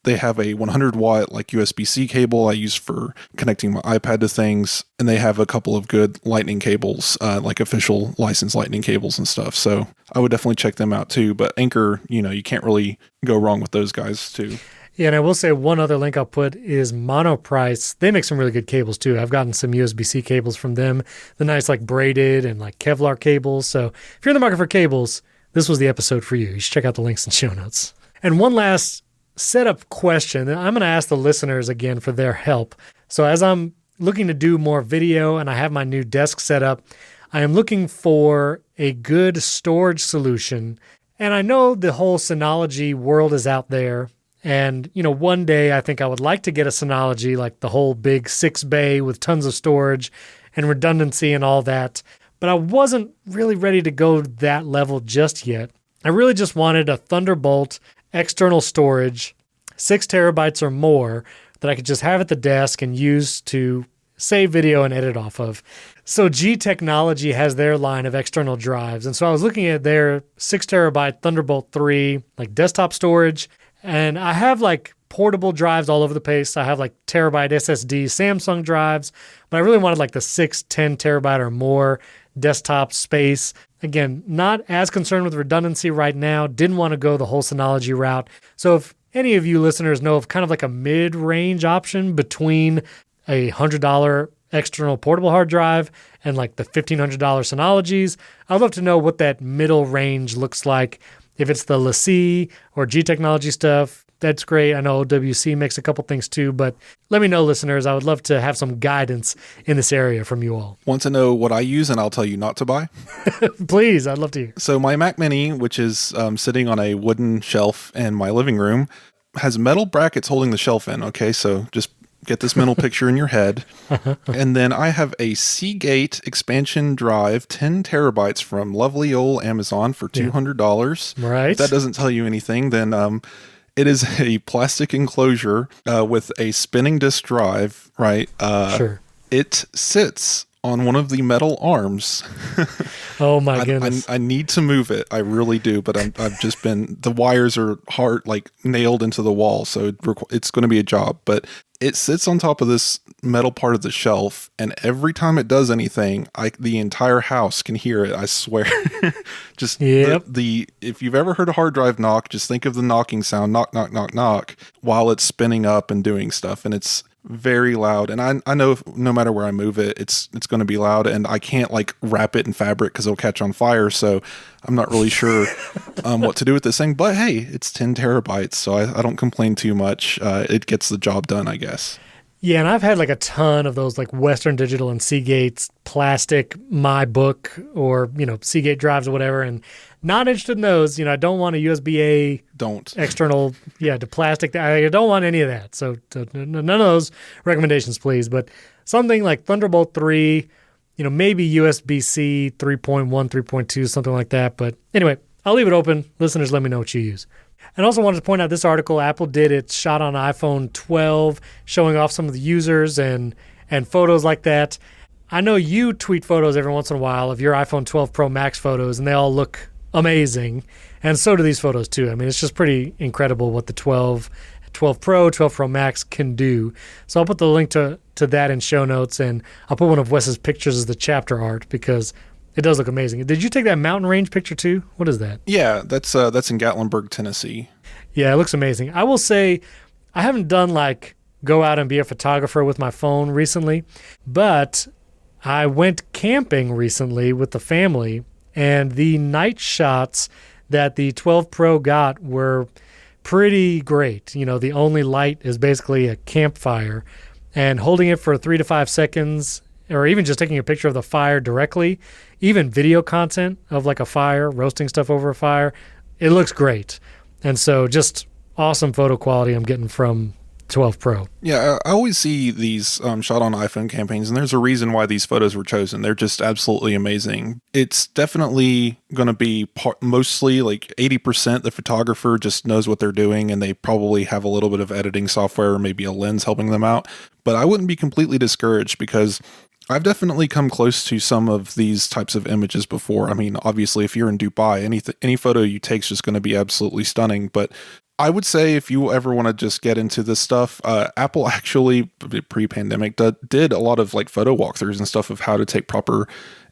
they have a 100-watt like USB-C cable I use for connecting my iPad to things, and they have a couple of good lightning cables, like official licensed lightning cables and stuff. So I would definitely check them out too. But Anker, you can't really go wrong with those guys too. Yeah, and I will say one other link I'll put is Monoprice. They make some really good cables too. I've gotten some USB-C cables from them, the nice like braided and like Kevlar cables. So if you're in the market for cables, this was the episode for you. You should check out the links in show notes. And one last setup question, and I'm going to ask the listeners again for their help. So as I'm looking to do more video and I have my new desk set up, I am looking for a good storage solution. And I know the whole Synology world is out there. And, one day I think I would like to get a Synology, like the whole big 6-bay with tons of storage and redundancy and all that. But I wasn't really ready to go that level just yet. I really just wanted a Thunderbolt external storage, 6 terabytes or more, that I could just have at the desk and use to save video and edit off of. So G Technology has their line of external drives. And so I was looking at their 6 terabyte Thunderbolt 3, like desktop storage. And I have like portable drives all over the place. I have like terabyte SSD Samsung drives, but I really wanted like the 6, 10 terabyte or more desktop space. Again, not as concerned with redundancy right now. Didn't want to go the whole Synology route. So if any of you listeners know of kind of like a mid-range option between a $100 external portable hard drive and like the $1,500 Synologies, I'd love to know what that middle range looks like. If it's the LaCie or G Technology stuff, that's great. I know OWC makes a couple things too, but let me know, listeners. I would love to have some guidance in this area from you all. Want to know what I use and I'll tell you not to buy? Please, I'd love to hear. So my Mac Mini, which is sitting on a wooden shelf in my living room, has metal brackets holding the shelf in. Okay, so just get this mental picture in your head. And then I have a Seagate expansion drive, 10 terabytes from lovely old Amazon for $200. Right. If that doesn't tell you anything, then it is a plastic enclosure with a spinning disk drive, right? Sure. It sits on one of the metal arms. Oh my goodness. I need to move it. I really do, but I've just been, the wires are hard, like nailed into the wall. So it's going to be a job, but it sits on top of this metal part of the shelf, and every time it does anything, the entire house can hear it. I swear. Just Yep. the if you've ever heard a hard drive knock, just think of the knocking sound, knock, knock, knock, knock, while it's spinning up and doing stuff, and it's very loud. And I know no matter where I move it, it's going to be loud, and I can't like wrap it in fabric because it'll catch on fire. So I'm not really sure what to do with this thing. But hey, it's 10 terabytes, so I don't complain too much. It gets the job done, I guess. Yeah, and I've had like a ton of those like Western Digital and Seagate's plastic My Book or, Seagate drives or whatever, and not interested in those. I don't want a USB-A external, to plastic. I don't want any of that. So none of those recommendations, please. But something like Thunderbolt 3, maybe USB-C 3.1, 3.2, something like that. But anyway, I'll leave it open. Listeners, let me know what you use. And also wanted to point out this article, Apple did its shot on iPhone 12, showing off some of the users and photos like that. I know you tweet photos every once in a while of your iPhone 12 Pro Max photos, and they all look amazing. And so do these photos too. I mean, it's just pretty incredible what the 12 Pro, 12 Pro Max can do. So I'll put the link to that in show notes, and I'll put one of Wes's pictures as the chapter art because it does look amazing. Did you take that mountain range picture too? What is that? Yeah, that's in Gatlinburg, Tennessee. Yeah, it looks amazing. I will say I haven't done like go out and be a photographer with my phone recently, but I went camping recently with the family, and the night shots that the 12 Pro got were pretty great. The only light is basically a campfire, and holding it for 3 to 5 seconds, or even just taking a picture of the fire directly, even video content of like a fire, roasting stuff over a fire, it looks great. And so just awesome photo quality I'm getting from 12 Pro. Yeah, I always see these shot on iPhone campaigns, and there's a reason why these photos were chosen. They're just absolutely amazing. It's definitely going to be mostly like 80% the photographer just knows what they're doing, and they probably have a little bit of editing software or maybe a lens helping them out. But I wouldn't be completely discouraged because I've definitely come close to some of these types of images before. I mean, obviously, if you're in Dubai, any photo you take is just going to be absolutely stunning. But I would say if you ever want to just get into this stuff, Apple actually pre-pandemic did a lot of like photo walkthroughs and stuff of how to take proper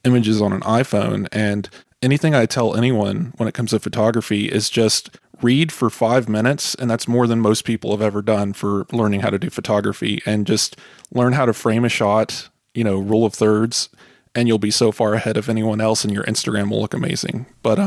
images on an iPhone. And anything I tell anyone when it comes to photography is just read for 5 minutes, and that's more than most people have ever done for learning how to do photography, and just learn how to frame a shot, rule of thirds, and you'll be so far ahead of anyone else, and your Instagram will look amazing. But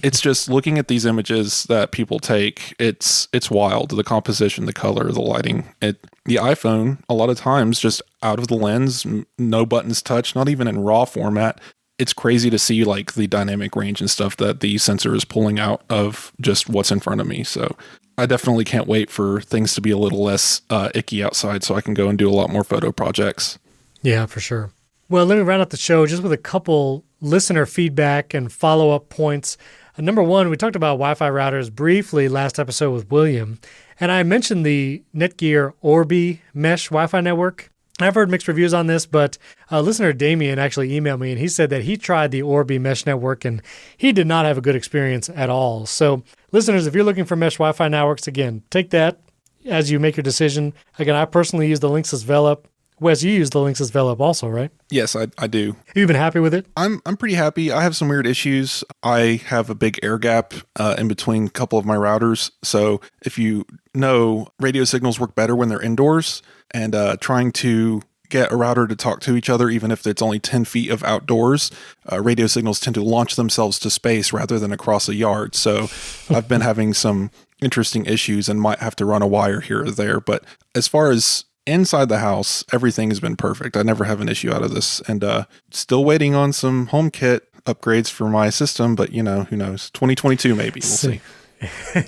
it's just looking at these images that people take, it's wild. The composition, the color, the lighting. The iPhone, a lot of times, just out of the lens, no buttons touched, not even in RAW format. It's crazy to see like the dynamic range and stuff that the sensor is pulling out of just what's in front of me. So I definitely can't wait for things to be a little less icky outside so I can go and do a lot more photo projects. Yeah, for sure. Well, let me round out the show just with a couple listener feedback and follow-up points. Number one, we talked about Wi-Fi routers briefly last episode with William, and I mentioned the Netgear Orbi mesh Wi-Fi network. I've heard mixed reviews on this, but listener Damien actually emailed me, and he said that he tried the Orbi mesh network, and he did not have a good experience at all. So, listeners, if you're looking for mesh Wi-Fi networks, again, take that as you make your decision. Again, I personally use the Linksys Velop. Wes, you use the Linksys Velop also, right? Yes, I do. Have you been happy with it? I'm pretty happy. I have some weird issues. I have a big air gap in between a couple of my routers. So if you know, radio signals work better when they're indoors, and trying to get a router to talk to each other, even if it's only 10 feet of outdoors, radio signals tend to launch themselves to space rather than across a yard. So I've been having some interesting issues and might have to run a wire here or there. But as far as inside the house, everything has been perfect. I never have an issue out of this, and still waiting on some HomeKit upgrades for my system, but who knows? 2022 maybe. We'll see.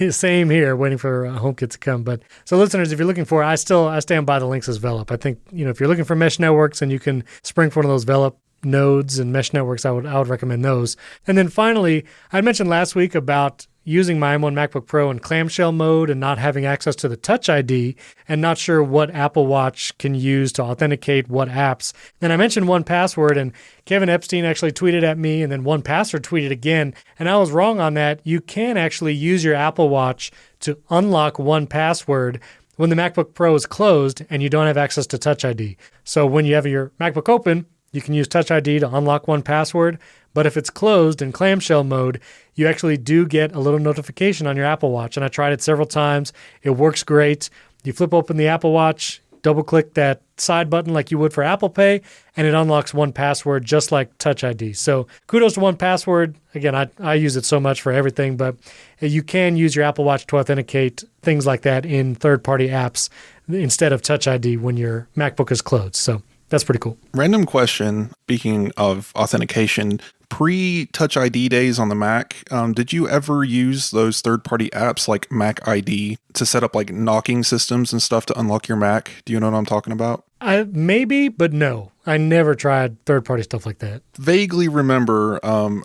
Same here, waiting for HomeKit to come. But so listeners, if you're looking for, I stand by the Linksys Velop. I think, if you're looking for mesh networks and you can spring for one of those Velop nodes and mesh networks, I would recommend those. And then finally, I mentioned last week about using my M1 MacBook Pro in clamshell mode and not having access to the Touch ID and not sure what Apple Watch can use to authenticate what apps. Then I mentioned 1Password, and Kevin Epstein actually tweeted at me, and then 1Password tweeted again, and I was wrong on that. You can actually use your Apple Watch to unlock 1Password when the MacBook Pro is closed and you don't have access to Touch ID. So when you have your MacBook open, you can use Touch ID to unlock 1Password, but if it's closed in clamshell mode, you actually do get a little notification on your Apple Watch. And I tried it several times. It works great. You flip open the Apple Watch, double-click that side button like you would for Apple Pay, and it unlocks 1Password just like Touch ID. So kudos to 1Password. Again, I use it so much for everything, but you can use your Apple Watch to authenticate things like that in third-party apps instead of Touch ID when your MacBook is closed. So that's pretty cool. Random question. Speaking of authentication, pre-Touch ID days on the Mac, did you ever use those third-party apps like Mac ID to set up like knocking systems and stuff to unlock your Mac? Do you know what I'm talking about? Maybe, but no. I never tried third-party stuff like that. Vaguely remember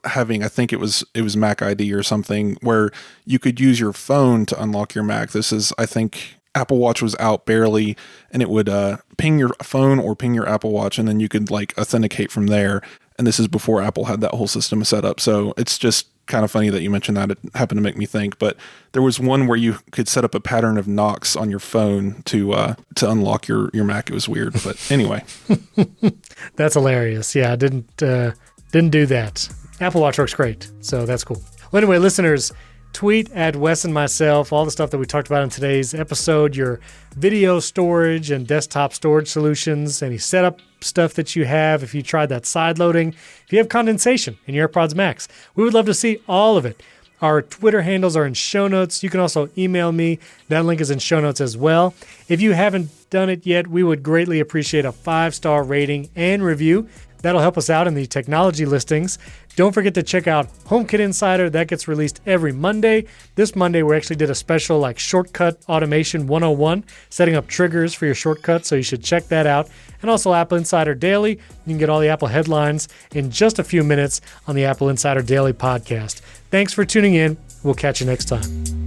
having, I think it was Mac ID or something, where you could use your phone to unlock your Mac. This is, I think, Apple Watch was out barely, and it would ping your phone or ping your Apple Watch, and then you could like authenticate from there. And this is before Apple had that whole system set up. So it's just kind of funny that you mentioned that. It happened to make me think. But there was one where you could set up a pattern of knocks on your phone to unlock your Mac. It was weird, but anyway. That's hilarious. Yeah, I didn't do that. Apple Watch works great, so that's cool. Well, anyway, listeners, tweet at Wes and myself all the stuff that we talked about in today's episode, your video storage and desktop storage solutions, any setup stuff that you have, if you tried that sideloading, if you have condensation in your AirPods Max. We would love to see all of it. Our Twitter handles are in show notes. You can also email me. That link is in show notes as well. If you haven't done it yet, we would greatly appreciate a 5-star rating and review. That'll help us out in the technology listings. Don't forget to check out HomeKit Insider. That gets released every Monday. This Monday, we actually did a special like Shortcut Automation 101, setting up triggers for your shortcuts, so you should check that out. And also Apple Insider Daily. You can get all the Apple headlines in just a few minutes on the Apple Insider Daily podcast. Thanks for tuning in. We'll catch you next time.